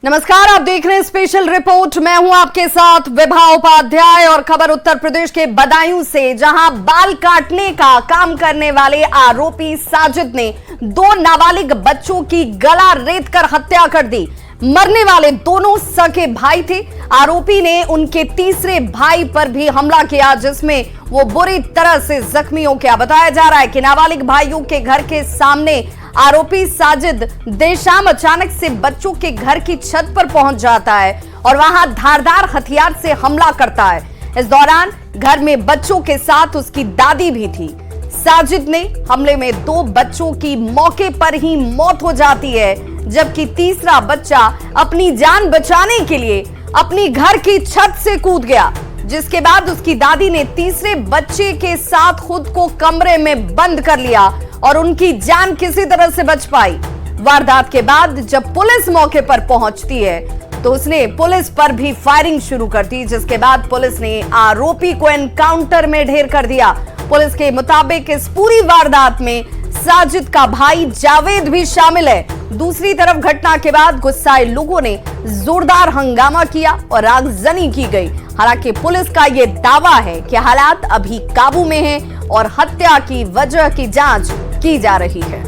नमस्कार, आप देख रहे हैं स्पेशल रिपोर्ट। मैं हूं आपके साथ विभा उपाध्याय और खबर उत्तर प्रदेश के बदायूं से, जहां बाल काटने का काम करने वाले आरोपी साजिद ने 2 नाबालिग बच्चों की गला रेतकर हत्या कर दी। मरने वाले दोनों सगे भाई थे। आरोपी ने उनके तीसरे भाई पर भी हमला किया, जिसमें वो बुरी तरह से जख्मी हो गया। बताया जा रहा है कि नाबालिग भाइयों के घर के सामने आरोपी साजिद देर शाम अचानक से बच्चों के घर की छत पर पहुंच जाता है और वहां धारदार हथियार से हमला करता है। इस दौरान घर में बच्चों के साथ उसकी दादी भी थी। साजिद ने हमले में 2 बच्चों की मौके पर ही मौत हो जाती है, जबकि तीसरा बच्चा अपनी जान बचाने के लिए अपनी घर की छत से कूद गया, जिसके बाद उसकी दादी ने तीसरे बच्चे के साथ खुद को कमरे में बंद कर लिया और उनकी जान किसी तरह से बच पाई। वारदात के बाद जब पुलिस मौके पर पहुंचती है तो उसने पुलिस पर भी फायरिंग शुरू कर दी, जिसके बाद पुलिस ने आरोपी को एनकाउंटर में ढेर कर दिया। पुलिस के मुताबिक इस पूरी वारदात में साजिद का भाई जावेद भी शामिल है। दूसरी तरफ घटना के बाद गुस्साए लोगों ने जोरदार हंगामा किया और आगजनी की गई। हालांकि पुलिस का यह दावा है कि हालात अभी काबू में हैं और हत्या की वजह की जांच की जा रही है।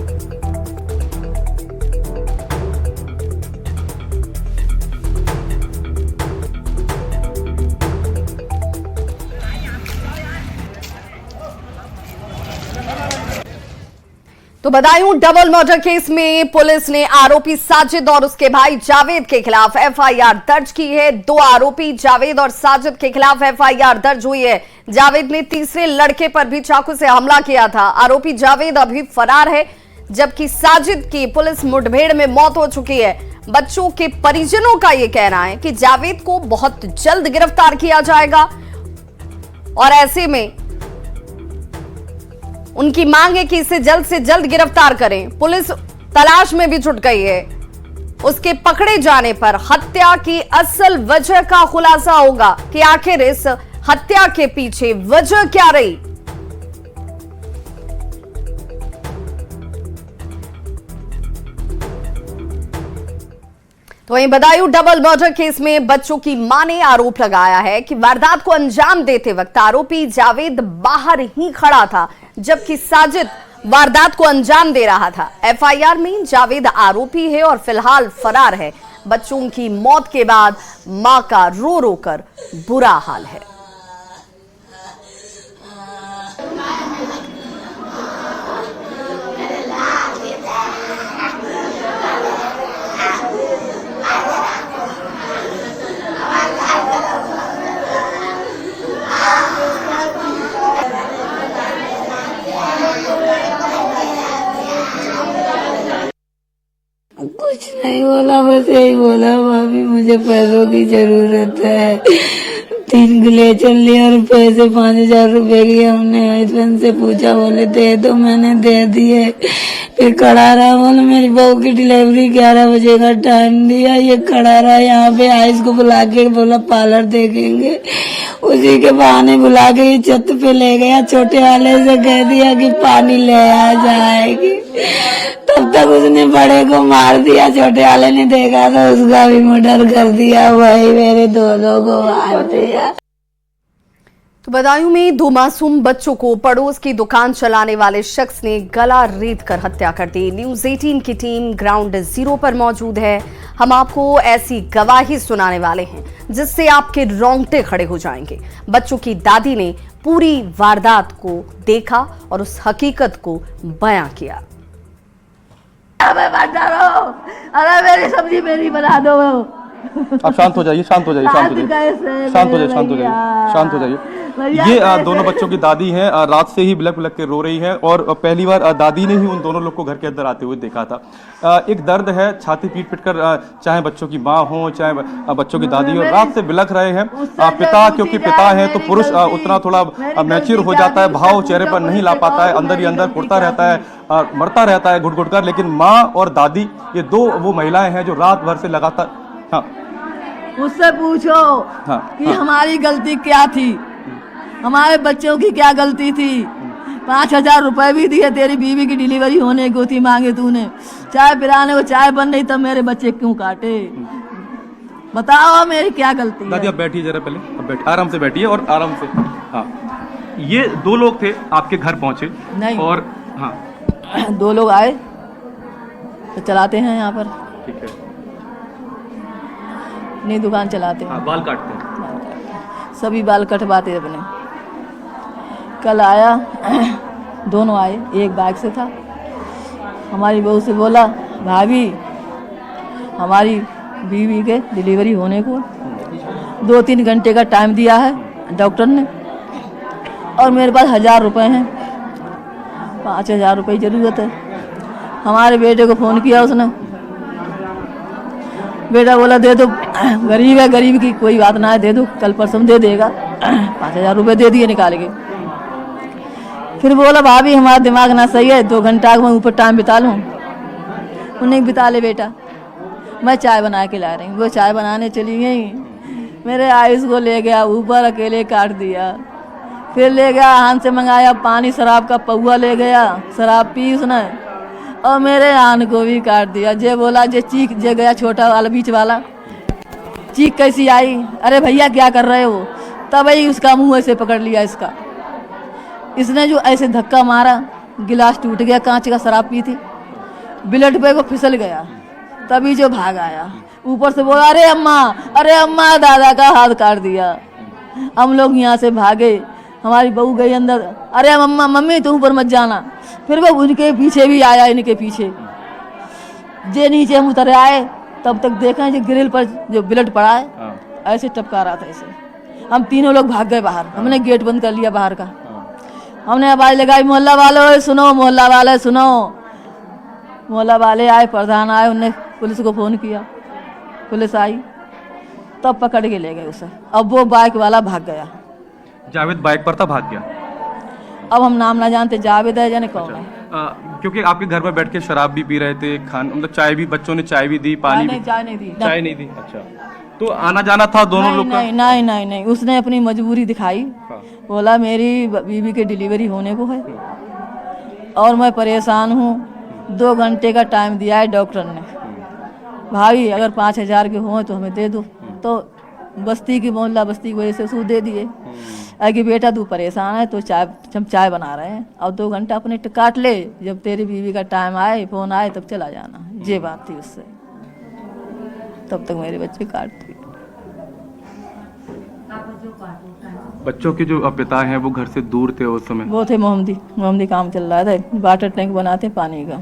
तो बदायूं डबल मर्डर केस में पुलिस ने आरोपी साजिद और उसके भाई जावेद के खिलाफ एफआईआर दर्ज की है। 2 आरोपी जावेद और साजिद के खिलाफ एफआईआर दर्ज हुई है। जावेद ने तीसरे लड़के पर भी चाकू से हमला किया था। आरोपी जावेद अभी फरार है, जबकि साजिद की पुलिस मुठभेड़ में मौत हो चुकी है। बच्चों के परिजनों का यह कहना है कि जावेद को बहुत जल्द गिरफ्तार किया जाएगा और ऐसे में उनकी मांग है कि इसे जल्द से जल्द गिरफ्तार करें। पुलिस तलाश में भी जुट गई है। उसके पकड़े जाने पर हत्या की असल वजह का खुलासा होगा कि आखिर इस हत्या के पीछे वजह क्या रही। तो वहीं बदायूं डबल मर्डर केस में बच्चों की मां ने आरोप लगाया है कि वारदात को अंजाम देते वक्त आरोपी जावेद बाहर ही खड़ा था, जबकि साजिद वारदात को अंजाम दे रहा था। एफआईआर में जावेद आरोपी है और फिलहाल फरार है। बच्चों की मौत के बाद मां का रो रो कर बुरा हाल है। कुछ नहीं बोला, बस यही बोला भाभी मुझे पैसों की जरूरत है। 3 ग्लेचर लिया और पैसे 5,000 रुपए की हमने हस्बैंड से पूछा, बोले दे दो, मैंने दे दिए। फिर खड़ा रहा, बोले मेरी बहू की डिलीवरी 11 बजे का टाइम दिया। ये खड़ा रहा यहाँ पे, आइस को बुला के बोला पार्लर देखेंगे। उसी के बहाने बुला के छत पे ले गया। छोटे वाले से कह दिया कि पानी ले आ जाएगी। तब तक उसने बड़े को मार दिया। छोटे वाले ने देखा तो उसका भी मर्डर कर दिया। वही मेरे दोनों को मार दिया। तो बदायूं में 2 मासूम बच्चों को पड़ोस की दुकान चलाने वाले शख्स ने गला रेत कर हत्या कर दी। न्यूज़ 18 की टीम ग्राउंड 0 पर मौजूद है। हम आपको ऐसी गवाही सुनाने वाले हैं जिससे आपके रोंगटे खड़े हो जाएंगे। बच्चों की दादी ने पूरी वारदात को देखा और उस हकीकत को बयां किया। अरे मेरी सब्जी मेरी बना दो। आप शांत हो जाइए, शांत हो जाइए, शांत हो जाइए, शांत हो जाइए, शांत हो जाइए, शांत हो जाइए। ये दोनों बच्चों की दादी हैं। रात से ही बिलक बिलक के रो रही हैं और पहली बार दादी ने ही उन दोनों लोग को घर के अंदर आते हुए देखा था। एक दर्द है, छाती पीट पीट कर, चाहे बच्चों की माँ हो चाहे बच्चों की दादी हो, रात से बिलक रहे हैं। पिता, क्योंकि पिता है तो पुरुष उतना थोड़ा मैच्योर हो जाता है, भाव चेहरे पर नहीं ला पाता है, अंदर ही अंदर कुड़ता रहता है, मरता रहता है घुट घुट कर। लेकिन माँ और दादी, ये 2 वो महिलाएं हैं जो रात भर से लगातार। हाँ, उससे पूछो कि हमारी गलती क्या थी, हमारे बच्चों की क्या गलती थी। 5,000 रुपए भी दिए तेरी बीवी की डिलीवरी होने को थी, मांगे तूने। चाय पिलाने को चाय बन रही तब मेरे बच्चे क्यों काटे। बताओ मेरी क्या गलती है? दादी आप बैठिए जरा पहले, अब बैठ, आराम से बैठिए और आराम से। हाँ, ये 2 लोग थे आपके घर पहुंचे नहीं। और हाँ 2 लोग आए तो चलाते हैं यहाँ पर, ठीक है, नई दुकान चलाते हैं, हाँ बाल काटते हैं। सभी बाल कटवाते अपने। कल आया, दोनों आए, एक बाइक से था। हमारी बहू से बोला, भाभी हमारी बीवी के डिलीवरी होने को 2-3 घंटे का टाइम दिया है डॉक्टर ने, और मेरे पास 1000 रुपये हैं, 5000 रुपये की ज़रूरत है। हमारे बेटे को फ़ोन किया उसने, बेटा बोला दे दो, गरीब है, गरीब की कोई बात ना है, दे दो, कल परसों दे देगा। 5000 रुपये दे दिए निकाल के। फिर बोला भाभी हमारा दिमाग ना सही है, 2 घंटा मैं ऊपर टाइम बिता लूँ। उन्हें बिता ले बेटा, मैं चाय बना के ला रही हूँ। वो चाय बनाने चली गई, मेरे आयुष को ले गया ऊपर, अकेले काट दिया। फिर ले गया, हाथ से मंगाया पानी, शराब का पौआ ले गया, शराब पी उसने, और मेरे आन को भी काट दिया। जे बोला, जे चीख जे गया, छोटा वाला बीच वाला चीख कैसी आई, अरे भैया क्या कर रहे हो? तब ही उसका मुंह ऐसे पकड़ लिया इसका। इसने जो ऐसे धक्का मारा, गिलास टूट गया, कांच का शराब पी थी, ब्लड पे वो फिसल गया। तभी जो भाग आया, ऊपर से बोला अरे अम्मा दादा का हाथ काट दिया। हम लोग यहाँ से भागे, हमारी बहू गई अंदर, अरे मम्मी तुम ऊपर मत जाना। फिर वो उनके पीछे भी आया, इनके पीछे जे नीचे हम उतर आए, तब तक देखा जो ग्रिल पर जो ब्लड पड़ा है ऐसे टपका रहा था ऐसे। हम तीनों लोग भाग गए बाहर, हमने गेट बंद कर लिया बाहर का। हमने आवाज लगाई, मोहल्ला वालों सुनो, मोहल्ला वाले सुनो। मोहल्ला वाले आए, प्रधान आए, उनने पुलिस को फ़ोन किया, पुलिस आई, तब पकड़ के ले गए उसे। अब वो बाइक वाला भाग गया, जावेद बाइक पर था, भाग गया। अब हम नाम ना जानते, जावेद है जाने कौन है। क्योंकि आपके घर में बैठ के शराब भी पी रहे थे, मतलब चाय भी, बच्चों ने चाय भी दी, पानी भी, चाय नहीं दी, चाय नहीं दी। अच्छा, तो आना जाना था दोनों लोग का? नहीं, उसने अपनी मजबूरी दिखाई। बोला मेरी बीवी की डिलीवरी होने को है और मैं परेशान हूँ, 2 घंटे का टाइम दिया है डॉक्टर ने, भाई अगर 5000 के हो तो हमें दे दो। तो बस्ती की, मोहल्ला बस्ती की वजह से उसको दे दिए। कि बेटा तू परेशान है तो हम चाय बना रहे हैं, और 2 घंटा अपने काट ले, जब तेरी बीवी का टाइम आए, फ़ोन आए तब चला जाना। ये बात थी उससे, तब तक मेरे बच्चे काट दिए। बच्चों के जो पिता हैं वो घर से दूर थे उस समय? वो थे मोहम्मदी काम चल रहा था, वाटर टैंक बनाते पानी का।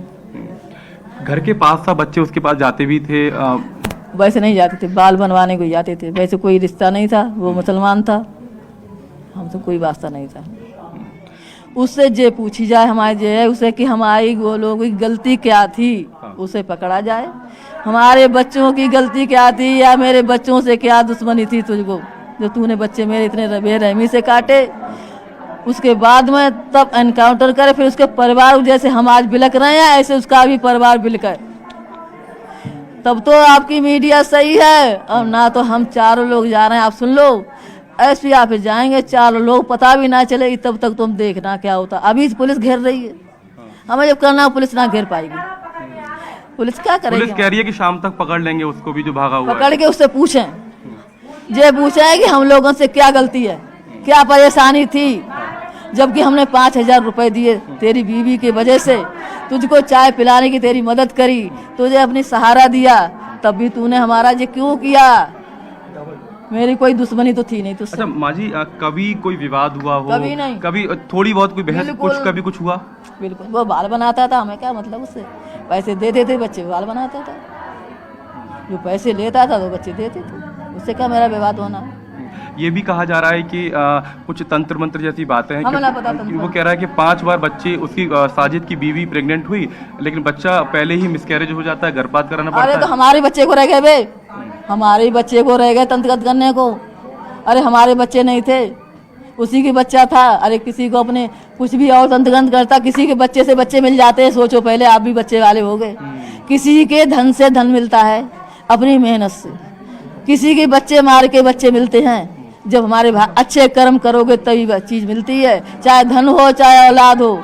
घर के पास था, बच्चे उसके पास जाते भी थे? वैसे नहीं जाते थे, बाल बनवाने को जाते थे। वैसे कोई रिश्ता नहीं था, वो मुसलमान था, हमसे कोई वास्ता नहीं था। उससे जे पूछी जाए हमारे जे है उसे कि हमारी वो लोगों की गलती क्या थी, उसे पकड़ा जाए। हमारे बच्चों की गलती क्या थी, या मेरे बच्चों से क्या दुश्मनी थी तुझको, जो तूने बच्चे मेरे इतने बेरहमी से काटे। उसके बाद में तब एनकाउंटर करे, फिर उसके परिवार जैसे हम आज बिलक रहे हैं ऐसे उसका भी परिवार बिलके, तब तो आपकी मीडिया सही है। और ना तो हम 4 लोग जा रहे हैं, आप सुन लो, एसपी ऑफिस जाएंगे, 4 लोग, पता भी ना चले, तब तक तुम देखना क्या होता। अभी पुलिस घेर रही है, हमें जब करना पुलिस ना घेर पाएगी। पुलिस क्या करेगी? पुलिस कह रही है कि शाम तक पकड़ लेंगे उसको भी जो भागा हुआ है। पकड़ के उससे पूछें, ये पूछे कि हम लोगों से क्या गलती है, क्या परेशानी थी, जबकि हमने 5000 रुपए दिए तेरी बीवी की वजह से, तुझको चाय पिलाने की तेरी मदद करी, तुझे अपनी सहारा दिया, तब भी तूने हमारा ये क्यों किया? मेरी कोई दुश्मनी तो थी नहीं तुझसे। अच्छा माँ जी, कभी कोई विवाद हुआ हो? कभी नहीं। कभी थोड़ी बहुत कोई बहस, कुछ कभी कुछ हुआ? बिल्कुल, वो बाल बनाता था, हमें क्या मतलब उससे, पैसे देते थे, बच्चे बाल बनाता था, जो पैसे लेता था तो बच्चे देते थे, उससे क्या मेरा विवाद होना। ये भी कहा जा रहा है कि कुछ तंत्र मंत्र जैसी बातें हैं, हमें ना पता तंत्र वो कह रहा है कि 5 बार बच्चे उसकी साजिद की बीवी प्रेग्नेंट हुई, लेकिन बच्चा पहले ही मिसकैरेज हो जाता है, गर्भपात कराना पड़ता है। अरे तो हमारे बच्चे को रह गए बे, हमारे बच्चे को रह गए तंत्र करने को। अरे हमारे बच्चे नहीं थे, उसी के बच्चा था। अरे किसी को अपने कुछ भी और तंत्र करता, किसी के बच्चे से बच्चे मिल जाते हैं। सोचो पहले आप भी बच्चे वाले हो गए। किसी के धन से धन मिलता है, अपनी मेहनत से। किसी के बच्चे मार के बच्चे मिलते हैं। जब हमारे अच्छे कर्म करोगे तभी वह चीज़ मिलती है, चाहे धन हो चाहे औलाद हो,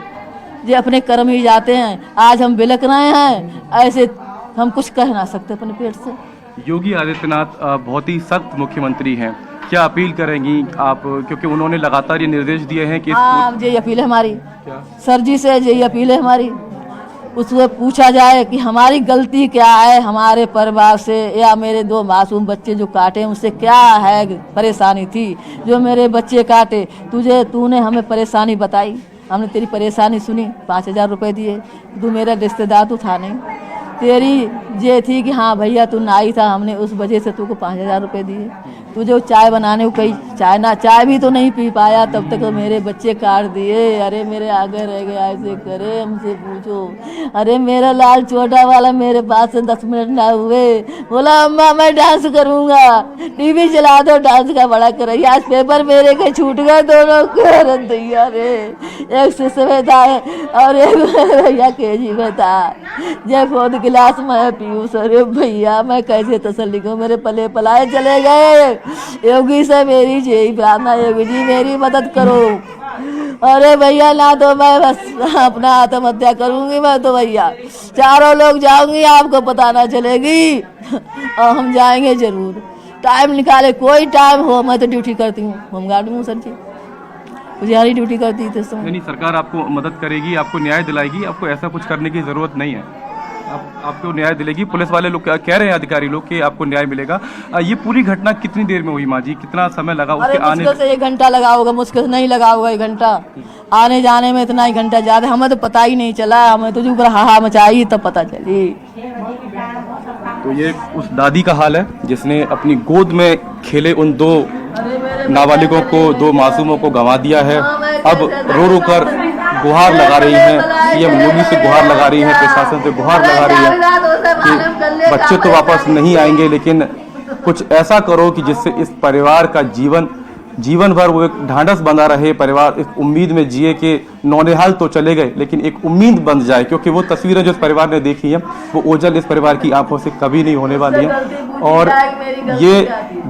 ये अपने कर्म ही जाते हैं। आज हम बिलक रहे हैं, ऐसे हम कुछ कह ना सकते अपने पेट से। योगी आदित्यनाथ बहुत ही सख्त मुख्यमंत्री हैं, क्या अपील करेंगी आप, क्योंकि उन्होंने लगातार ये निर्देश दिए हैं कि हाँ, यही अपील है हमारी क्या? सर जी से, यही अपील है हमारी, उसको पूछा जाए कि हमारी गलती क्या है, हमारे परिवार से या मेरे 2 मासूम बच्चे जो काटे उससे क्या है परेशानी थी, जो मेरे बच्चे काटे तूने हमें परेशानी बताई, हमने तेरी परेशानी सुनी, 5,000 रुपये दिए, तू मेरा रिश्तेदार तो था नहीं, तेरी ये थी कि हाँ भैया तू ना आई था, हमने उस वजह से तुझको 5,000 रुपये दिए, तुझे चाय बनाने को कही, चाय भी तो नहीं पी पाया, तब तक तो मेरे बच्चे काट दिए, अरे मेरे आगे रह गया, ऐसे करे हमसे पूछो, अरे मेरा लाल छोटा वाला मेरे पास से 10 मिनट ना हुए, बोला अम्मा मैं डांस करूँगा, टीवी चला दो, डांस का बड़ा कर, आज पेपर मेरे के छूट गए दोनों के दैया रे, एक शिष्य में था और एक भैया केजी में था, जब 4th क्लास में पीयूष, अरे भैया मैं कैसे तसल्ली करूं, मेरे पले पलाए चले गए, योगी से मेरी यही प्रार्थना, योगी जी मेरी मदद करो, अरे भैया ना तो मैं बस अपना आत्महत्या करूंगी, मैं तो भैया 4 लोग जाऊंगी, आपको पता ना चलेगी और हम जाएंगे जरूर, टाइम निकाले, कोई टाइम हो, मैं तो ड्यूटी करती हूँ, होमगार्ड में हूँ सर जी, मुझे ड्यूटी करती थी तो नहीं, सरकार आपको मदद करेगी, आपको न्याय दिलाएगी, आपको ऐसा कुछ करने की जरूरत नहीं है, आपको न्याय दिलेगी। पुलिस वाले लोग कह रहे हैं, अधिकारी लोग, कि आपको न्याय मिलेगा। ये पूरी घटना कितनी देर में हुई माँ जी, कितना समय लगा उसके आने मुश्किल से 1 घंटा लगा होगा, मुश्किल से नहीं लगा होगा 1 घंटा, आने जाने में इतना 1 घंटा ज्यादा, हमें तो पता ही नहीं चला, हमें तो ऊपर हाहा मचाई तब पता चली। तो ये उस दादी का हाल है जिसने अपनी गोद में खेले उन 2 नाबालिगों को, 2 मासूमों को गंवा दिया है। अब रो रो कर गुहार लगा रही हैं, सीएम योगी से गुहार लगा रही है, प्रशासन से गुहार लगा रही है कि बच्चे तो वापस नहीं आएंगे, लेकिन कुछ ऐसा करो कि जिससे इस परिवार का जीवन भर वो एक ढांढस बना रहे, परिवार इस उम्मीद में जिए कि नौनिहाल तो चले गए लेकिन एक उम्मीद बन जाए, क्योंकि वो तस्वीरें जो इस परिवार ने देखी हैं वो ओझल इस परिवार की आंखों से कभी नहीं होने वाली हैं। और ये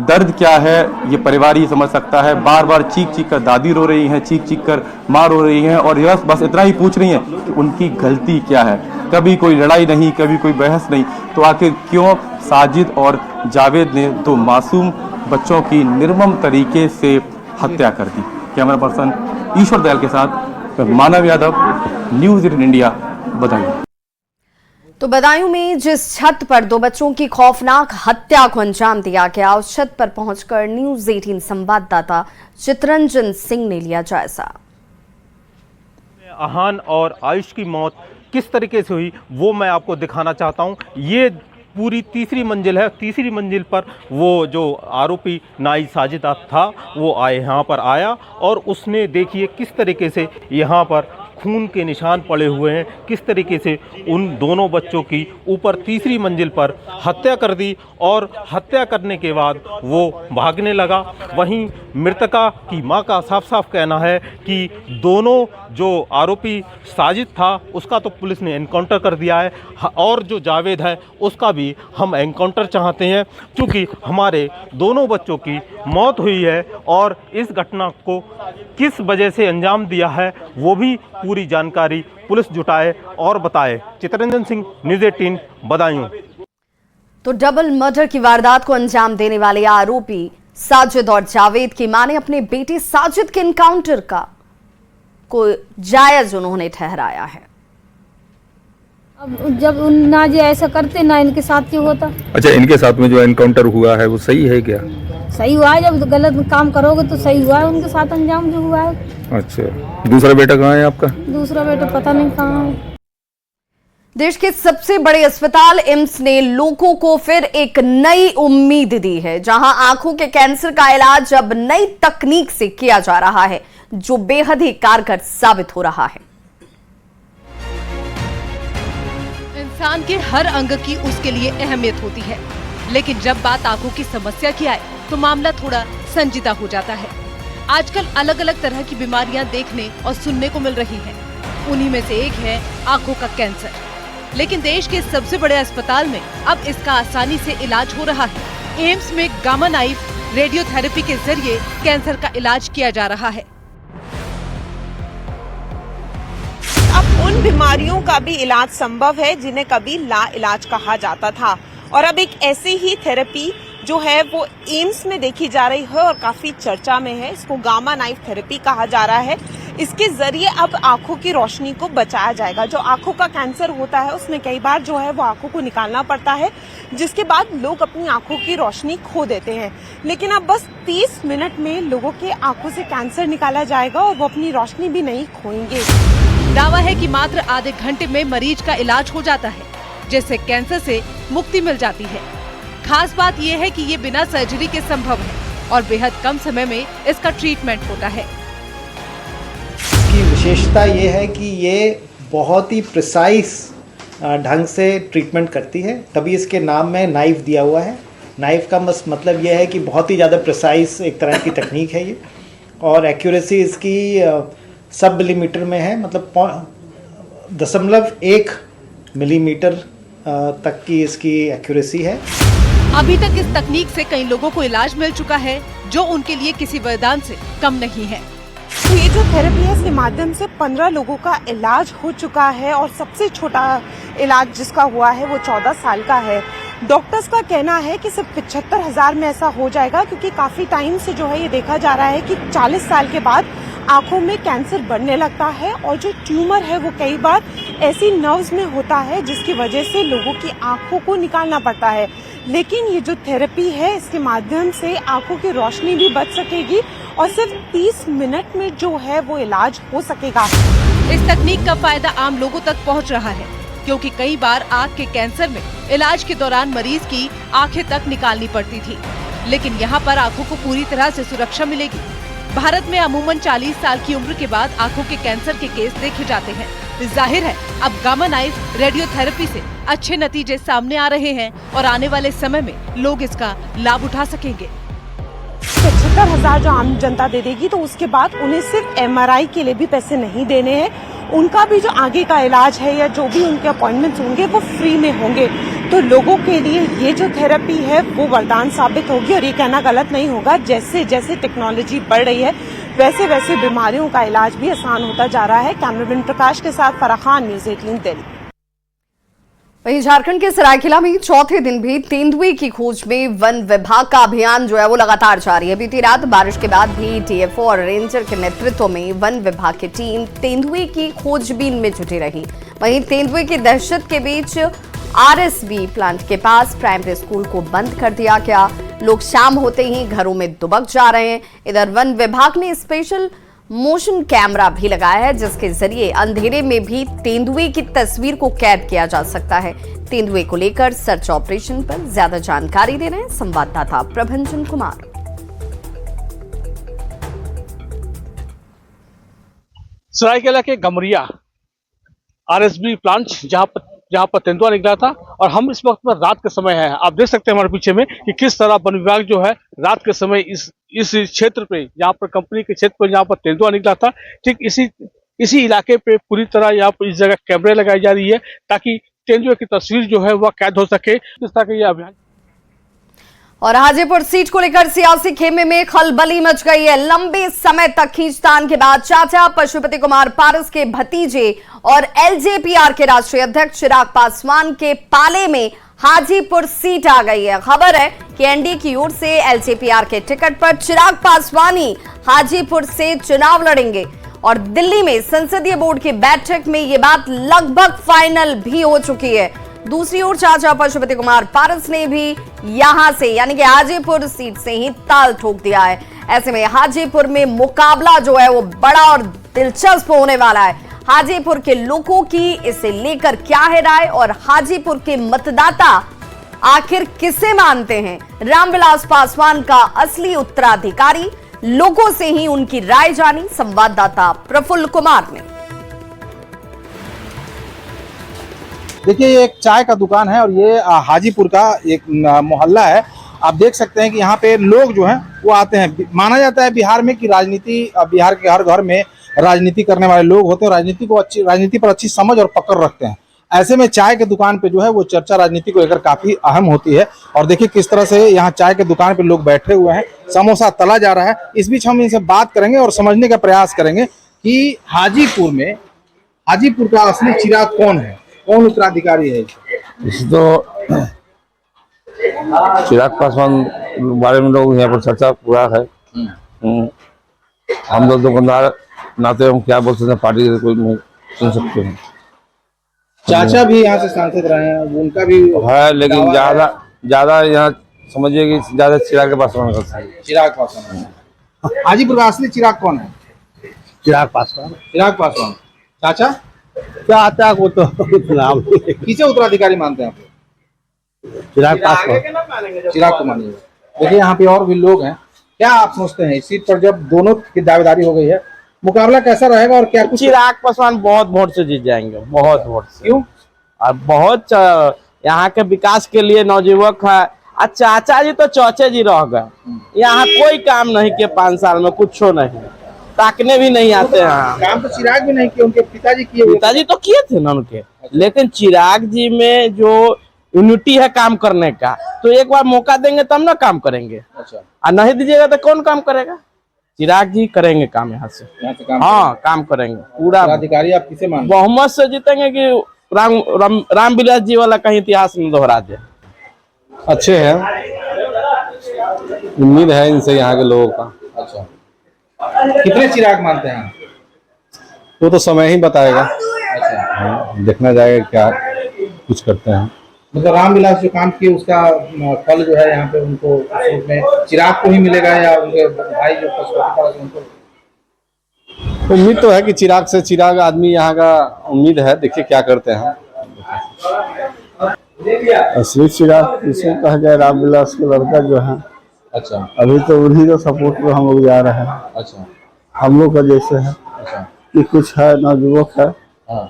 दर्द क्या है ये परिवार ही समझ सकता है। बार बार चीख कर दादी रो रही हैं, चीख कर माँ रो रही हैं, और यह बस इतना ही पूछ रही हैं कि उनकी गलती क्या है। कभी कोई लड़ाई नहीं, कभी कोई बहस नहीं, तो आखिर क्यों साजिद और जावेद ने 2 मासूम बच्चों की निर्मम तरीके से हत्या कर दी। कैमरा पर्सन ईश्वर दयाल के साथ मानव यादव, न्यूज़ 18 इंडिया, बधाई। तो बदायूं में जिस छत पर 2 बच्चों की खौफनाक हत्या को अंजाम दिया गया, उस छत पर पहुंचकर न्यूज़ 18 संवाददाता चितरंजन सिंह ने लिया जायजा। अहान और आयुष की मौत किस तरीके से हुई वो मैं आपको दिखाना चाहता हूँ। ये पूरी 3री मंजिल है। 3री मंजिल पर वो जो आरोपी नाई साजिद था वो यहाँ पर आया और उसने देखिए किस तरीके से यहाँ पर खून के निशान पड़े हुए हैं, किस तरीके से उन दोनों बच्चों की ऊपर 3री मंजिल पर हत्या कर दी और हत्या करने के बाद वो भागने लगा। वहीं मृतका की मां का साफ साफ कहना है कि दोनों जो आरोपी साजिद था उसका तो पुलिस ने एनकाउंटर कर दिया है और जो जावेद है उसका भी हम एनकाउंटर चाहते हैं, क्योंकि हमारे दोनों बच्चों की मौत हुई है और इस घटना को किस वजह से अंजाम दिया है वो भी पूरी जानकारी पुलिस जुटाए और बताए। चितरंजन सिंह, न्यूज़ 18, बदायूं। तो डबल मर्डर की वारदात को अंजाम देने वाले आरोपी साजिद और जावेद की मां ने अपने बेटे साजिद के एनकाउंटर को जायज उन्होंने ठहराया है। अब जब ना जी ऐसा करते ना इनके साथ क्यों होता। अच्छा, इनके साथ में जो एनकाउंटर हुआ है वो सही है क्या? सही हुआ है, जब गलत काम करोगे तो सही हुआ है, उनके साथ अंजाम जो हुआ है। अच्छा, दूसरा बेटा कहाँ है आपका? दूसरा बेटा पता नहीं कहाँ है। देश के सबसे बड़े अस्पताल एम्स ने लोगों को फिर एक नई उम्मीद दी है, जहां आंखों के कैंसर का इलाज अब नई तकनीक से किया जा रहा है, जो बेहद ही कारगर साबित हो रहा है। इंसान के हर अंग की उसके लिए अहमियत होती है, लेकिन जब बात आंखों की समस्या की आए तो मामला थोड़ा संजीदा हो जाता है। आजकल अलग अलग तरह की बीमारियां देखने और सुनने को मिल रही हैं। उन्हीं में से एक है आंखों का कैंसर। लेकिन देश के सबसे बड़े अस्पताल में अब इसका आसानी से इलाज हो रहा है। एम्स में गामा नाइफ रेडियोथेरेपी के जरिए कैंसर का इलाज किया जा रहा है। अब उन बीमारियों का भी इलाज संभव है जिन्हें कभी ला इलाज कहा जाता था, और अब एक ऐसी ही थेरेपी जो है वो एम्स में देखी जा रही है और काफी चर्चा में है। इसको गामा नाइफ थेरेपी कहा जा रहा है। इसके जरिए अब आंखों की रोशनी को बचाया जाएगा। जो आंखों का कैंसर होता है उसमें कई बार जो है वो आंखों को निकालना पड़ता है, जिसके बाद लोग अपनी आंखों की रोशनी खो देते हैं। लेकिन अब बस 30 मिनट में लोगों के आंखों से कैंसर निकाला जाएगा और वो अपनी रोशनी भी नहीं खोएंगे। दावा है कि मात्र आधे घंटे में मरीज का इलाज हो जाता है, जिससे कैंसर से मुक्ति मिल जाती है। खास बात यह है कि ये बिना सर्जरी के संभव है और बेहद कम समय में इसका ट्रीटमेंट होता है। इसकी विशेषता ये है कि ये बहुत ही प्रिसाइज ढंग से ट्रीटमेंट करती है, तभी इसके नाम में नाइफ दिया हुआ है। नाइफ का मतलब यह है कि बहुत ही ज़्यादा प्रिसाइज एक तरह की टेक्निक है ये, और एक्यूरेसी इसकी सब मिलीमीटर में है, मतलब 0.1 मिलीमीटर तक की इसकी एक्यूरेसी है। अभी तक इस तकनीक से कई लोगों को इलाज मिल चुका है, जो उनके लिए किसी वरदान से कम नहीं है। तो ये जो थेरेपी है इसके माध्यम से 15 लोगों का इलाज हो चुका है और सबसे छोटा इलाज जिसका हुआ है वो 14 साल का है। डॉक्टर्स का कहना है कि सिर्फ 75,000 में ऐसा हो जाएगा, क्योंकि काफी टाइम से जो है ये देखा जा रहा है कि 40 साल के बाद आंखों में कैंसर बढ़ने लगता है और जो ट्यूमर है वो कई बार ऐसी नर्व्स में होता है जिसकी वजह से लोगों की आंखों को निकालना पड़ता है। लेकिन ये जो थेरेपी है इसके माध्यम से आंखों की रोशनी भी बच सकेगी और सिर्फ 30 मिनट में जो है वो इलाज हो सकेगा। इस तकनीक का फायदा आम लोगों तक पहुंच रहा है, क्योंकि कई बार आंख के कैंसर में इलाज के दौरान मरीज की आंखें तक निकालनी पड़ती थी, लेकिन यहाँ पर आंखों को पूरी तरह से सुरक्षा मिलेगी। भारत में अमूमन 40 साल की उम्र के बाद आंखों के कैंसर के केस देखे जाते हैं। जाहिर है अब गामा नाइफ रेडियोथेरेपी से अच्छे नतीजे सामने आ रहे हैं और आने वाले समय में लोग इसका लाभ उठा सकेंगे। 75,000 जो आम जनता दे देगी तो उसके बाद उन्हें सिर्फ MRI के लिए भी पैसे नहीं देने हैं, उनका भी जो आगे का इलाज है या जो भी उनके अपॉइंटमेंट्स होंगे वो फ्री में होंगे। तो लोगों के लिए ये जो थेरेपी है वो वरदान साबित होगी। और ये कहना गलत नहीं होगा, जैसे जैसे टेक्नोलॉजी बढ़ रही है वैसे वैसे बीमारियों का इलाज भी आसान होता जा रहा है। कैमरामैन प्रकाश के साथ फराह खान, न्यूज़ 18 दिल्ली। वहीं झारखंड के सरायकेला में चौथे दिन भी तेंदुए की खोज में वन विभाग का अभियान जो है वो लगातार जारी है। बीती रात बारिश के बाद भी TFO और रेंजर के नेतृत्व में वन विभाग की टीम तेंदुए की खोजबीन में जुटी रही। वहीं तेंदुए की दहशत के बीच RSB प्लांट के पास प्राइमरी स्कूल को बंद कर दिया गया। लोग शाम होते ही घरों में दुबक जा रहे हैं। इधर वन विभाग ने स्पेशल मोशन कैमरा भी लगाया है, जिसके जरिए अंधेरे में भी तेंदुए की तस्वीर को कैद किया जा सकता है। तेंदुए को लेकर सर्च ऑपरेशन पर ज्यादा जानकारी दे रहे हैं संवाददाता प्रभंजन कुमार। सरायकेला के गमरिया RSB प्लांट जहां पर तेंदुआ निकला था, और हम इस वक्त पर रात के समय है। आप देख सकते हैं हमारे पीछे में कि किस तरह वन विभाग जो है रात के समय इस क्षेत्र पे, जहां पर कंपनी के क्षेत्र पर जहां पर तेंदुआ निकला था, ठीक इसी इलाके पे पूरी तरह यहाँ पर इस जगह कैमरे लगाई जा रही है ताकि तेंदुए की तस्वीर जो है वह कैद हो सके। इस तरह का यह अभियान। और हाजीपुर सीट को लेकर सियासी खेमे में खलबली मच गई है। लंबे समय तक खींचतान के बाद चाचा पशुपति कुमार पारस के भतीजे और LJPR के राष्ट्रीय अध्यक्ष चिराग पासवान के पाले में हाजीपुर सीट आ गई है। खबर है कि NDA की ओर से LJPR के टिकट पर चिराग पासवान ही हाजीपुर से चुनाव लड़ेंगे और दिल्ली में संसदीय बोर्ड की बैठक में ये बात लगभग फाइनल भी हो चुकी है। दूसरी ओर चाचा पशुपति कुमार पारस ने भी यहां से यानी कि हाजीपुर सीट से ही ताल ठोक दिया है। ऐसे में हाजीपुर में मुकाबला जो है वो बड़ा और दिलचस्प होने वाला है। हाजीपुर के लोगों की इसे लेकर क्या है राय और हाजीपुर के मतदाता आखिर किसे मानते हैं? रामविलास पासवान का असली उत्तराधिकारी, लोगों से ही उनकी राय जानी संवाददाता प्रफुल्ल कुमार ने। देखिए, ये एक चाय का दुकान है और ये हाजीपुर का एक मोहल्ला है। आप देख सकते हैं कि यहाँ पे लोग जो हैं वो आते हैं। माना जाता है बिहार में कि बिहार के हर घर में राजनीति करने वाले लोग होते हैं, राजनीति पर अच्छी समझ और पकड़ रखते हैं। ऐसे में चाय के दुकान पे जो है वो चर्चा राजनीति को लेकर काफी अहम होती है। और देखिए किस तरह से यहाँ चाय के दुकान पे लोग बैठे हुए हैं, समोसा तला जा रहा है। इस बीच हम इनसे बात करेंगे और समझने का प्रयास करेंगे कि हाजीपुर का असली चिराग कौन है, कौन उत्तराधिकारी है। इसे तो चिराग पासवान बारे में लोग यहाँ पर चर्चा पूरा है। हम लोग दुकानदार नाते हम क्या बोल सकते हैं, पार्टी से कोई नहीं सुन सकते हैं। चाचा भी यहाँ से सांसद रहे हैं, उनका भी है, लेकिन ज्यादा यहाँ समझिए कि ज्यादा चिराग के पासवान का है। चिराग पासवान। हाजीपुर का असली चिराग कौन है? चिराग पासवान। चिराग पासवान। चाचा चाचा को तो नाम किसे उत्तराधिकारी मानते हैं आप? चिराग पासवान। चिराग को मानिए। देखिए यहाँ पे और भी लोग हैं, क्या आप सोचते हैं इस सीट पर जब दोनों की दावेदारी हो गई है, मुकाबला कैसा रहेगा और क्या कुछ? चिराग पासवान बहुत वोट से जीत जाएंगे, बहुत वोट से। क्यों? और बहुत यहाँ के विकास के लिए नवयुवक है। और चाचा जी तो चौचे जी रह गए, यहाँ कोई काम नहीं किए 5 साल में, कुछ नहीं, ताकने भी नहीं आते हैं। काम तो चिराग भी नहीं किए, उनके पिताजी किए। पिताजी तो किए थे ना उनके, लेकिन चिराग जी में जो यूनिटी है काम करने का, तो एक बार मौका देंगे तब ना काम करेंगे। अच्छा। और नहीं दीजिएगा तो कौन काम करेगा? चिराग जी करेंगे काम यहाँ से हाँ, काम करेंगे पूरा। अधिकारी आप किसे मानते? बहुमत से जीतेंगे कि रामविलास जी वाला कहीं इतिहास में दोहरा दे। अच्छे हैं, उम्मीद है इनसे यहाँ के लोगों का। अच्छा, कितने चिराग मानते हैं? वो तो समय ही बताएगा। अच्छा, देखना जाएगा क्या कुछ करते हैं। मतलब रामविलास जो काम किए उसका फल जो है यहाँ पे उनको में चिराग को ही मिलेगा या उनके भाई जो पशुपति उनको? उम्मीद तो है कि चिराग से चिराग आदमी यहाँ का उम्मीद है, देखिए क्या करते हैं। असली चिराग इसे कहा जाए रामविलास के लड़का जो है। अच्छा। अभी तो उन्हीं का सपोर्ट में हम लोग जा रहे हैं। अच्छा। हम लोग का जैसे है। अच्छा। कि कुछ है नवयुवक है। हाँ।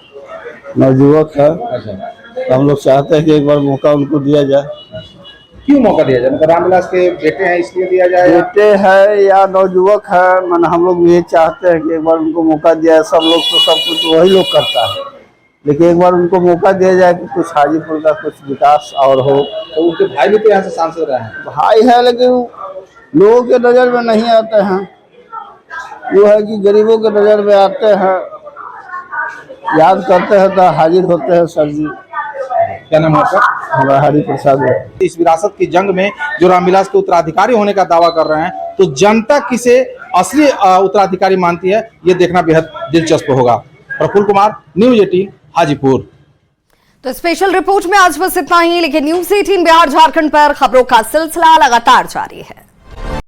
नवयुवक है। अच्छा। तो हम लोग चाहते हैं कि एक बार मौका उनको दिया जाए। क्यों मौका दिया जाए? मतलब रामविलास के बेटे हैं इसलिए दिया जाए? बेटे है या नवयुवक है, मन हम लोग ये चाहते हैं कि एक बार उनको मौका दिया जाए। सब लोग तो सब कुछ वही लोग करता है, लेकिन एक बार उनको मौका दिया जाए कि कुछ हाजीपुर का कुछ विकास और हो। तो उनके भाई भी तो यहाँ से सांसद रहे हैं। भाई है, लेकिन लोगों के नजर में नहीं आते हैं। वो है कि गरीबों के नजर में आते हैं, याद करते हैं तो हाजिर होते हैं। सर जी क्या नाम है आपका? हमारा हरि प्रसाद है। इस विरासत की जंग में जो रामविलास के उत्तराधिकारी होने का दावा कर रहे हैं, तो जनता किसे असली उत्तराधिकारी मानती है, ये देखना बेहद दिलचस्प होगा। प्रफुल्ल कुमार, न्यूज़ 18 हाजीपुर। तो स्पेशल रिपोर्ट में आज बस इतना ही, लेकिन न्यूज़ 18 बिहार झारखंड पर खबरों का सिलसिला लगातार जारी है।